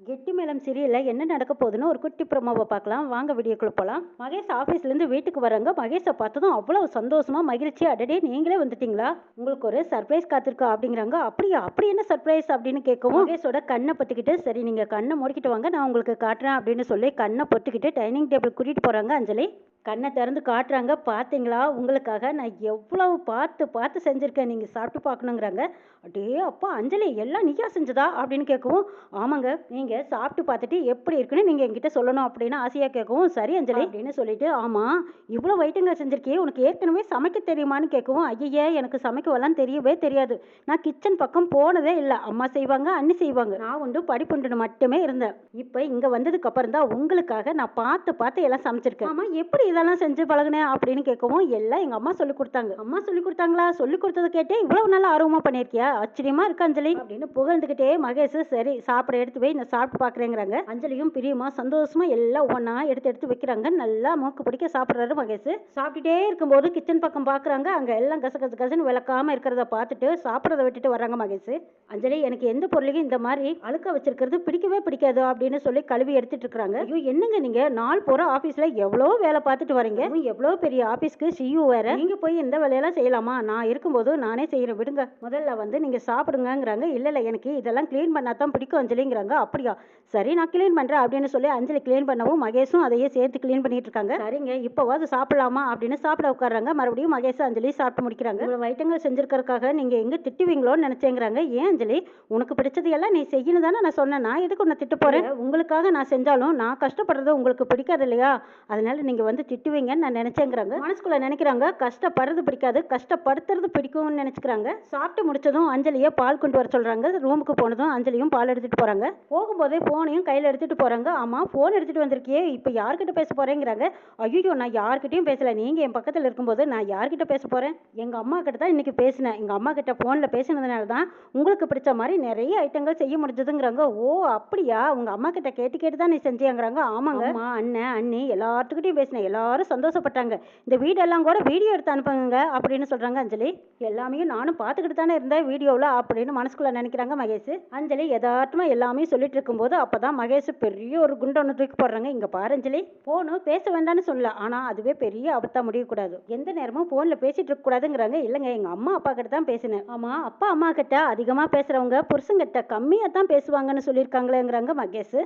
கெட்டி மேளம் சீரியல்ல என்ன நடக்க போகுதுன்னு ஒரு குட்டி ப்ரோமோவை பார்க்கலாம். வாங்க வீடியோக்குள்ள போலாம். மகேஷ் ஆஃபீஸ்லேருந்து வீட்டுக்கு வராங்க. மகேஷை பார்த்ததும் அவ்வளவு சந்தோஷமா மகிழ்ச்சி, அடடே நீங்களே வந்துட்டீங்களா, உங்களுக்கு ஒரு சர்ப்ரைஸ் காத்திருக்கா அப்படிங்கிறாங்க. அப்படியா, அப்படி என்ன சர்ப்ரைஸ் அப்படின்னு கேட்கவும் மகேஷோட கண்ணை பொத்திக்கிட்டு, சரி நீங்க கண்ணை மூடிக்கிட்டு வாங்க, நான் உங்களுக்கு காட்டுறேன் அப்படின்னு சொல்லி கண்ணை பொத்திக்கிட்டு டைனிங் டேபிள் கூட்டிட்டு போறாங்க அஞ்சலி. கண்ணை திறந்து காட்டுறாங்க. பார்த்தீங்களா, உங்களுக்காக நான் எவ்வளவு பார்த்து பார்த்து செஞ்சுருக்கேன், நீங்கள் சாப்பிட்டு பார்க்கணுங்கிறாங்க. அடே அப்பா அஞ்சலி, எல்லாம் நீயா செஞ்சதா அப்படின்னு கேட்கவும், ஆமாங்க, நீங்கள் சாப்பிட்டு பார்த்துட்டு எப்படி இருக்குன்னு நீங்கள் என்கிட்ட சொல்லணும் அப்படின்னு ஆசையாக கேட்கவும், சரி அஞ்சலி அப்படின்னு சொல்லிட்டு, ஆமாம் இவ்வளோ ஐட்டங்கள் செஞ்சுருக்கியே, உனக்கு ஏற்கனவே சமைக்க தெரியுமான்னு கேட்கவும், ஐயே எனக்கு சமைக்கவெல்லாம் தெரியவே தெரியாது, நான் கிச்சன் பக்கம் போனதே இல்லை, அம்மா செய்வாங்க அண்ணி செய்வாங்க, நான் உண்டு படிப்புண்டுன்னு மட்டுமே இருந்தேன். இப்போ இங்கே வந்ததுக்கு அப்புறம் தான் உங்களுக்காக நான் பார்த்து பார்த்து எல்லாம் சமைச்சிருக்கேன். ஆமாம் எப்படி இதெல்லாம் செஞ்சு பழகுனேன் அப்படின்னு கேட்கவும், எல்லாம் எங்க அம்மா சொல்லி கொடுத்தாங்க. அம்மா சொல்லி கொடுத்தாங்களா, சொல்லி கொடுத்தது கேட்டே இவ்வளவு நல்லா ஆர்வமா பண்ணியிருக்கியா, ஆச்சரியமா இருக்கு அஞ்சலி அப்படின்னு புகழ்ந்துகிட்டே மகேஷ் சரி சாப்பிட எடுத்து போய் நான் சாப்பிட்டு பாக்குறேங்கிறாங்க. அஞ்சலியும் பிரியமா சந்தோஷமா எல்லாம் ஒவ்வொன்னா எடுத்து எடுத்து வைக்கிறாங்க. நல்லா மூக்கு பிடிக்க சாப்பிடுறாரு மகேஷ். சாப்பிட்டுட்டே இருக்கும்போது கிச்சன் பக்கம் பாக்குறாங்க. அங்க எல்லாம் கச கச கசன்னு விளக்காம இருக்கிறத பார்த்துட்டு சாப்பிடறத விட்டுட்டு வர்றாங்க மகேஷ். அஞ்சலி எனக்கு எந்த பொருளையும் இந்த மாதிரி அழுக்க வச்சிருக்கிறது பிடிக்கவே பிடிக்காது அப்படின்னு சொல்லி கழுவி எடுத்துட்டு இருக்காங்க. ஐயோ என்னங்க நீங்க நாள் போற ஆபீஸ்ல எவ்வளவு வேலை பார்த்துட்டு வரீங்க, எவ்வளவு பெரிய ஆபீஸ்க்கு சியூ வேற, நீங்க போய் இந்த வேலையெல்லாம் செய்யலாமா, நான் இருக்கும்போது நானே செய்யறேன் விடுங்க, முதல்ல வந்து நீங்க சாப்பிடுங்கிறாங்க. இல்ல இல்ல எனக்கு இதெல்லாம் கிளீன் பண்ணா தான் பிடிக்கும் அஞ்சலிங்கிறாங்க. அப்படியா சரி நான் கிளீன் பண்றேன் அப்படின்னு சொல்லி அஞ்சலி கிளீன் பண்ணவும் மகேஷும் அதையே சேர்த்து கிளீன் பண்ணிட்டு இருக்காங்க. சரிங்க இப்போவாது சாப்பிடலாமா அப்படின்னு சாப்பிட உட்காடுறாங்க. மறுபடியும் மகேஷ் அஞ்சலி சாப்பிட்டு முடிக்கிறாங்க. இவ்வளவு ஐட்டங்கள் செஞ்சிருக்கிறதுக்காக நீங்க எங்க திட்டுவீங்களோன்னு நினைச்சேங்கிறாங்க. ஏன் அஞ்சலி, உனக்கு பிடிச்சது எல்லாம் நீ செய்யணும் தானே நான் சொன்னேன், நான் எதுக்கு உன்னை திட்டு போறேன், உங்களுக்காக நான் செஞ்சாலும் நான் கஷ்டப்படுறது உங்களுக்கு பிடிக்காது இல்லையா, அதனால நீங்க வந்து திட்டுவீங்கன்னு நான் நினைச்சேங்கிறாங்க. மனசுக்குள்ள நினைக்கிறாங்க கஷ்டப்படுறது பிடிக்காது, கஷ்டப்படுத்துறது பிடிக்கும்னு நினைச்சுக்கிறாங்க. சாப்பிட்டு முடிச்சதும் அஞ்சலியை பால் கொண்டு வர சொல்றாங்க. ரூமுக்கு போனதும் அஞ்சலியும் பால் எடுத்துட்டு போறாங்க. போகும்போதே போனையும் கையில எடுத்துட்டு போறாங்க. ஆமா போன் எடுத்துட்டு வந்திருக்கியே, இப்ப யார்கிட்ட பேச போறேங்கிறாங்க. ஐயோ நான் யார்கிட்டயும் பேசல, நீங்க என் பக்கத்துல இருக்கும்போது நான் யார்கிட்ட பேச போறேன், எங்க அம்மா கிட்ட தான் இன்னைக்கு பேசினேன், எங்க அம்மா கிட்ட போன்ல பேசினதுனால தான் உங்களுக்கு பிடிச்ச மாதிரி நிறைய ஐட்டங்கள் செய்ய முடிஞ்சதுங்கிறாங்க. ஓ அப்படியா, உங்க அம்மா கிட்ட கேட்டு கேட்டு தான் நீ செஞ்சியாங்கிறாங்க. ஆமாங்க அம்மா அண்ணன் அண்ணி எல்லாத்துக்கிட்டையும் பேசினேன், எல்லாரும் சந்தோஷப்பட்டாங்க, இந்த வீடெல்லாம் கூட வீடியோ எடுத்து அனுப்புங்க அப்படின்னு சொல்றாங்க அஞ்சலி. எல்லாமே நானும் பார்த்துக்கிட்டு தானே இருந்தேன் வீடியோவில் அப்படின்னு மனசுக்குள்ள நினைக்கிறாங்க மகேஷ். அஞ்சலி யதார்த்தமா எல்லாமே சொல்லிட்டு இருக்கும்போது அப்பதான் மகேஷ் பெரிய ஒரு குண்டு ஒன்று தூக்கி போடுறாங்க. இங்க பாரு அஞ்சலி, போனு பேச வேண்டாம்னு சொல்லல, ஆனா அதுவே பெரிய ஆபத்தா முடியக்கூடாது, எந்த நேரமும் போன்ல பேசிட்டு இருக்க கூடாதுங்கிறாங்க. இல்லைங்க எங்க அம்மா அப்பா கிட்ட தான் பேசினேன். ஆமா அப்பா அம்மா கிட்ட அதிகமா பேசுறவங்க புருஷங்கிட்ட கம்மியா தான் பேசுவாங்கன்னு சொல்லியிருக்காங்களேங்கிறாங்க மகேஷ்.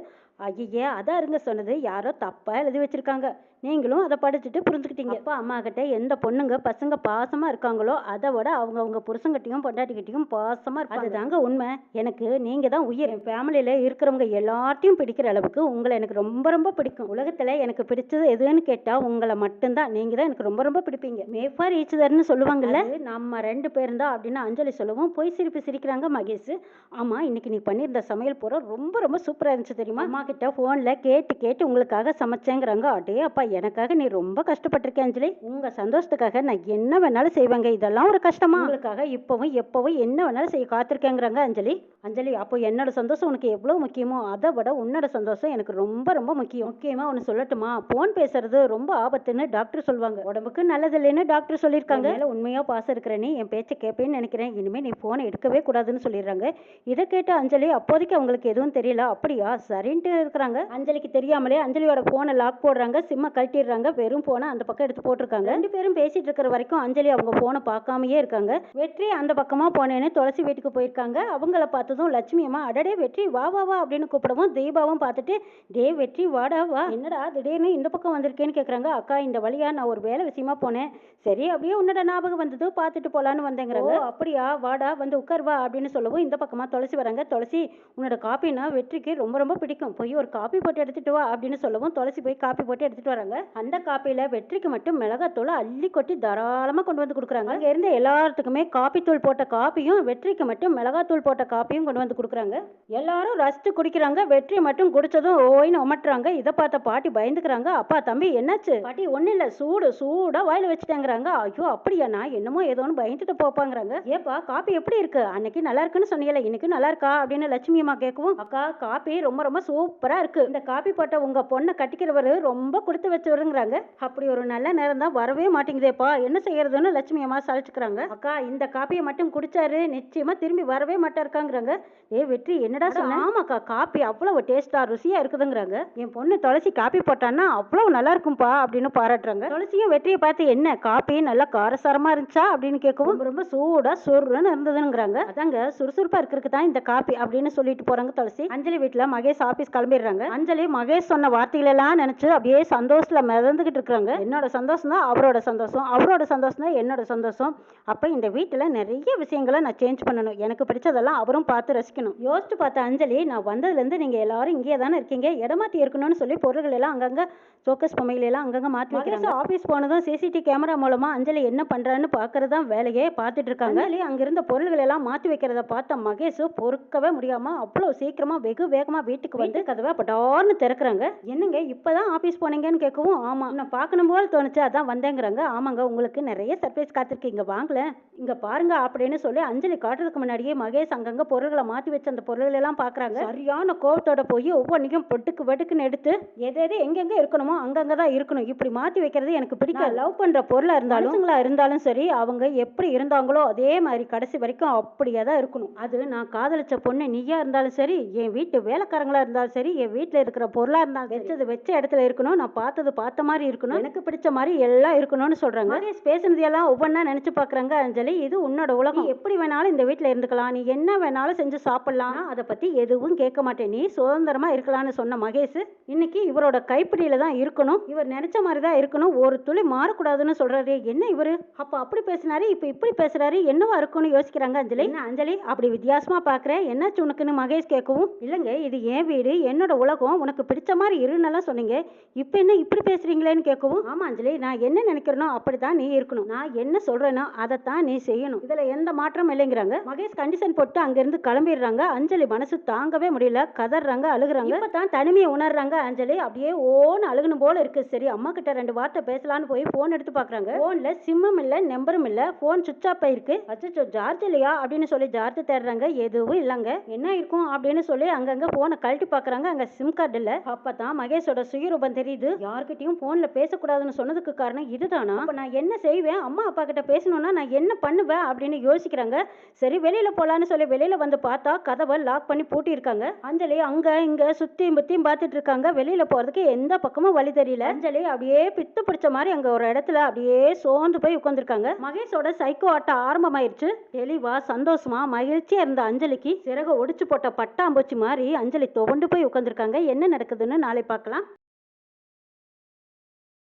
ஐயே அதான் இருங்க சொன்னது, யாரோ தப்பா எழுதி வச்சிருக்காங்க, நீங்களும் அதை படிச்சுட்டு புரிஞ்சுக்கிட்டீங்க. அப்பா அம்மா கிட்ட எந்த பொண்ணுங்க பசங்க பாசமா இருக்காங்களோ அதை விட அவங்க அவங்க புருஷங்கிட்டையும் பொண்டாட்டிக்கிட்டையும் பாசமா இருப்பாங்க. அதுதாங்க உண்மை. எனக்கு நீங்க தான் உயிர். என் ஃபேமிலியில இருக்கிறவங்க எல்லாத்தையும் பிடிக்கிற அளவுக்கு உங்களை எனக்கு ரொம்ப ரொம்ப பிடிக்கும். உலகத்துல எனக்கு பிடிச்சது எதுன்னு கேட்டா உங்களை மட்டும்தான், நீங்க தான் எனக்கு ரொம்ப ரொம்ப பிடிப்பீங்க. மேஃபார் ஈச்சதர்னு சொல்லுவாங்கல்ல, நம்ம ரெண்டு பேரும் தான் அப்படின்னு அஞ்சலி சொல்லவும் போய் சிரிப்பு சிரிக்கிறாங்க மகேஷ். ஆமா இன்னைக்கு நீ பண்ணியிருந்த சமையல் பூரா ரொம்ப ரொம்ப சூப்பரா இருந்துச்சு தெரியுமா, அம்மா கிட்ட போன்ல கேட்டு கேட்டு உங்களுக்காக சமைச்சேங்கிறாங்க. அடே அப்பா எனக்காக நீ ரொம்ப கஷ்டப்பட்டிருக்கேன் அஞ்சலி, உங்க சந்தோஷத்துக்காக நான் என்ன வேணாலும் செய்வாங்க, இதெல்லாம் ஒரு கஷ்டமா, உங்களுக்காக இப்பவும் எப்பவும் என்ன வேணாலும் செய்ய காத்திருக்கேங்கிறாங்க அஞ்சலி. அஞ்சலி அப்போ என்னோட சந்தோஷம் உனக்கு எவ்வளவு முக்கியமோ அதை விட உன்னோட சந்தோஷம் எனக்கு ரொம்ப ரொம்ப முக்கியம். முக்கியமா ஒன்னு சொல்லட்டுமா, போன் பேசுறது ரொம்ப ஆபத்துன்னு டாக்டர் சொல்லுவாங்க, உடம்புக்கு நல்லது இல்லைன்னு டாக்டர் சொல்லியிருக்காங்க. உண்மையா பாசம் இருக்கிற நீ என் பேச்சை கேட்பேன்னு நினைக்கிறேன், இனிமே நீ போனை எடுக்கவே கூடாதுன்னு சொல்லிடுறாங்க. இதை கேட்ட அஞ்சலி அப்போதைக்கு அவங்களுக்கு எதுவும் தெரியல. அப்படியா சரின்ட்டு இருக்கிறாங்க. அஞ்சலிக்கு தெரியாமலே அஞ்சலியோட போனை லாக் போடுறாங்க, சிம்ம கழட்டிடுறாங்க, வெறும் போனை அந்த பக்கம் எடுத்து போட்டிருக்காங்க. ரெண்டு பேரும் பேசிட்டு இருக்கிற வரைக்கும் அஞ்சலி அவங்க போனை பார்க்காமயே இருக்காங்க. வெற்றி அந்த பக்கமா போனேன்னு துளசி வீட்டுக்கு போயிருக்காங்க. அவங்கள பார்த்ததும் லட்சுமி அம்மா அடடே வெற்றி வா வா வா அப்படின்னு கூப்பிடவும் தீபாவும் பார்த்துட்டு டே வெற்றி வாடா வா, என்னடா திடீர்னு இந்த பக்கம் வந்திருக்கேன்னு கேட்குறாங்க. அக்கா இந்த வழியா நான் ஒரு வேலை விஷயமா போனேன், சரி அப்படியே உன்னோட ஞாபகம் வந்தது பார்த்துட்டு போலான்னு வந்தேங்கிறாங்க. அப்படியா வாடா வந்து உட்கார் வா அப்படின்னு சொல்லவும் இந்த பக்கமா துளசி வராங்க. துளசி உன்னோட காப்பினா வெற்றிக்கு ரொம்ப ரொம்ப பிடிக்கும், போய் ஒரு காப்பி போட்டு எடுத்துட்டு வா அப்படின்னு சொல்லவும் துளசி போய் காப்பி போட்டு எடுத்துட்டு வராங்க. அந்த காப்பியில வெற்றிக்கு மட்டும் மிளகாத்தூள் அள்ளி கொட்டி தாராளமா கொண்டு வந்து கொடுக்குறாங்க. அங்க இருந்த எல்லாத்துக்குமே காப்பி தூள் போட்ட காப்பியும் வெற்றிக்கு மட்டும் மிளகாத்தூள் போட்ட காப்பியும் கொண்டு வந்து கொடுக்குறாங்க. எல்லாரும் ரசித்து குடிக்கிறாங்க. வெற்றி மட்டும் குடிச்சதும் ஓய்னு உமட்டுறாங்க. இதை பார்த்த பாட்டி பயந்துக்கிறாங்க. அப்பா தம்பி என்னாச்சு, பாட்டி ஒன்னும் இல்ல சூடு சூடா வாயில வச்சுட்டேங்கிறாங்க. ஐயோ அப்படியா, நான் என்னமோ ஏதோன்னு பயந்துட்டு போப்பாங்கிறாங்க. ஏப்பா காப்பி எப்படி இருக்கு, அன்னைக்கு நல்லா இருக்குன்னு சொன்னீங்கல்ல இன்னைக்கு நல்லா இருக்கா அப்படின்னு லட்சுமி அம்மா கேட்கவும், அக்கா காப்பி ரொம்ப ரொம்ப சூப்பரா இருக்கு, இந்த காப்பி போட்ட உங்க பொண்ணை கட்டிக்கிறவரு ரொம்ப கொடுத்து வச்சு வருங்கிறாங்க. அப்படி ஒரு நல்ல நேரம் தான் வரவே மாட்டேங்குதேப்பா, என்ன செய்யறதுன்னு லட்சுமி அம்மா சலிச்சுக்கிறாங்க. அக்கா இந்த காப்பியை மட்டும் குடிச்சாரு நிச்சயமா திரும்பி வரவே மாட்டாருக்காங்கிறாங்க. ஏ வெற்றி என்னடா சொன்ன? ஆமாக்கா காப்பி அவ்வளவு டேஸ்டா ருசியா இருக்குதுங்கிறாங்க. என் பொண்ணு துளசி காப்பி போட்டான்னா அவ்வளவு நல்லா இருக்கும்பா அப்படின்னு பாராட்டுறாங்க. துளசியும் வெற்றியை பார்த்து என்ன காப்பி நல்லா காரசாரமா இருந்துச்சா அப்படின்னு கேட்கவும் ரொம்ப சூடா சொருன்னு இருந்ததுங்கிறாங்க. அதாங்க சுறுசுறுப்பா இருக்கிறதுக்கு தான் இந்த காப்பி அப்படின்னு சொல்லிட்டு போறாங்க துளசி. அஞ்சலி வீட்டுல மகேஷ் ஆபீஸ் கிளம்பிடுறாங்க. அஞ்சலி மகேஷ் சொன்ன வார்த்தைகள் எல்லாம் நினைச்சு அப்படியே சந்தோஷத்துல மிதந்துகிட்டு இருக்காங்க. என்னோட சந்தோஷம் தான் அவரோட சந்தோஷம், அவரோட சந்தோஷம் தான் என்னோட சந்தோஷம். அப்ப இந்த வீட்டுல நிறைய விஷயங்களை நான் சேஞ்ச் பண்ணணும், எனக்கு பிடிச்சதெல்லாம் அவரும் பார்த்து ரசிக்கணும். யோசிச்சு பார்த்த அஞ்சலி, நான் வந்ததுல இருந்து நீங்க எல்லாரும் இங்கே தானே இருக்கீங்க, இடமாத்தி இருக்கணும்னு சொல்லி பொருள்கள் எல்லாம் அங்கங்க சோக்கஸ் பொம்மைகள் எல்லாம் அங்கங்க மாற்றி வைக்கிறாங்க. ஆபீஸ் போனதும் சிசிடிவி கேமரா மூலமா அஞ்சலி என்ன பண்றான்னு பாக்குறது தான் வேலையே பார்த்துட்டு இருக்காங்க. அஞ்சலி அங்கிருந்த பொருள்கள் எல்லாம் மாற்றி வைக்கிறத பார்த்த மகேஷ் பொறுக்கவே முடியாம அவ்வளவு சீக்கிரமா வெகு வேகமா வீட்டுக்கு வந்து கதவை படார்னு திறக்கிறாங்க. என்னங்க இப்பதான் ஆபீஸ் போனீங்கன்னு கேட்கவும், ஆமா நான் பார்க்கணும் போல தோணுச்சு அதான் வந்தேங்கிறாங்க. ஆமாங்க உங்களுக்கு நிறைய சர்ப்ரைஸ் காத்திருக்கீங்க வாங்கல இங்க பாருங்க அப்படின்னு சொல்லி அஞ்சலி காட்டுறதுக்கு முன்னாடியே மகேஷ் அங்கங்க பொருள்களை மாற்றி வச்ச அந்த பொருள்கள் எல்லாம் பாக்குறாங்க. சரியான கோபத்தோட போய் ஒவ்வொன்றையும் பொட்டுக்கு வெட்டுக்குன்னு எடுத்து எது எங்கெங்க இருக்கணுமோ அங்கங்கதான் இருக்கணும், இப்படி மாற்றி வைக்கிறது எனக்கு பிடிக்காது. லவ் பண்ற பொருளா இருந்தாலும் சரி, அவங்க எப்படி இருந்தாங்களோ அதே மாதிரி கடைசி வரைக்கும் அப்படியே தான் இருக்கணும். அது நான் காதலிச்ச பொண்ணு நீயா இருந்தாலும் சரி, என் வீட்டு வேலைக்காரங்களா இருந்தாலும் சரி, என் வீட்டுல இருக்கிற பொருளா இருந்தாலும் வச்சது வச்ச இடத்துல இருக்கணும், நான் பார்த்தது பார்த்த மாதிரி இருக்கணும், எனக்கு பிடிச்ச மாதிரி எல்லாம் இருக்கணும்னு சொல்றாங்க. மகேஷ் பேசுனதெல்லாம் ஒவ்வொன்னா நினைச்சு பாக்குறாங்க. அஞ்சலி இது உன்னோட உலகம், எப்படி வேணாலும் இந்த வீட்டுல இருந்துக்கலாம், நீ என்ன வேணாலும் செஞ்சு சாப்பிடலாம், அதை பத்தி எதுவும் கேட்க மாட்டேன், நீ சுதந்திரமா இருக்கலாம்னு சொன்ன மகேஷ் இன்னைக்கு இவரோட கைப்பிடியில தான் இருக்கணும், இவர் நினைச்ச மாதிரி தான் இருக்கணும், ஒரு துளி மாறக்கூடாதுன்னு சொல்றாரு. என்ன இவரு அப்ப அப்படி பேசினாரு இப்ப இப்படி பேசுறாரு, என்னவா இருக்கும்னு யோசிக்கிறாங்க. அஞ்சலி என்ன அஞ்சலி அப்படி வித்தியாசமா பாக்குறேன், என்னாச்சு உனக்குன்னு மகேஷ் கேட்கவும், இல்லங்க இது என் வீடு என்னோட உலகம், உனக்கு பிடிச்ச மாதிரி இருன்னெல்லாம் சொன்னீங்க, இப்ப என்ன இப்படி பேசுறீங்களேன்னு கேட்கவும், ஆமா அஞ்சலி நான் என்ன நினைக்கிறேனோ அப்படித்தான் நீ இருக்கணும், நான் என்ன சொல்றேனோ அதைத்தான் நீ செய்யணும், இதுல எந்த மாற்றமும் இல்லைங்கிறாங்க. மகேஷ் கண்டிஷன் போட்டு அங்கிருந்து கிளம்பிடுறாங்க. அஞ்சலி மனசு தாங்கவே முடியல, கதறாங்க, அழுகுறாங்க. இப்பதான் தனிமையை உணர்றாங்க. அஞ்சலி அப்படியே ஓன்னு அழுகணும் போல இருக்கு. சரி அம்மா கிட்ட 2 வார்த்தை பேசலான்னு போய் போன் எடுத்து பாக்குறாங்க. போன்ல சிம்மும் இல்ல நம்பரும் இல்ல, போன் சுவிட்ச் ஆஃப் ஆயிருக்கு. அச்சோ சார்ஜ் இல்லையா அப்படின்னு சொல்லி சார்ஜ் தேடுறாங்க, எதுவும் இல்லங்க, என்ன இருக்கும் அப்படின்னு சொல்லி அங்கங்க போனை கழட்டி பாக்குறாங்க, அங்க சிம் கார்டு இல்ல. அப்பதான் மகேஷோட சுயரூபம் தெரியுது. யார்கிட்டயும் போன்ல பேசக்கூடாதுன்னு சொன்னதுக்கு காரணம் இதுதானா, அப்ப நான் என்ன செய்வேன், அம்மா அப்பா கிட்ட பேசணும்னா நான் என்ன பண்ணுவேன் அப்படின்னு யோசிக்கிறாங்க. சரி வெளியில போலான்னு சொல்லி வெளியில வந்து பார்த்தா கதவை லாக் பண்ணி பூட்டி இருக்காங்க. அஞ்சலி அங்க இங்க சுத்தியும் பத்தியும் பார்த்துட்டு இருக்காங்க. வெளியில போறதுக்கு எந்த பக்கமும் வழி தெரியல. அஞ்சலி அப்படியே பித்து பிடிச்ச மாதிரி அங்க ஒரு இடத்துல அப்படியே சோர்ந்து போய் உட்கார்ந்துருக்காங்க. மகேஷோட சைக்கோ ஆட்டம் ஆரம்பமாயிருச்சு. தெளிவா சந்தோஷமா மகிழ்ச்சியா இருந்த அஞ்சலிக்கு சிறக ஒடிச்சு போட்ட பட்டாம்பூச்சி மாதிரி அஞ்சலி துவண்டு போய் உட்கார்ந்துருக்காங்க. என்ன நடக்குதுன்னு நாளை பார்க்கலாம்.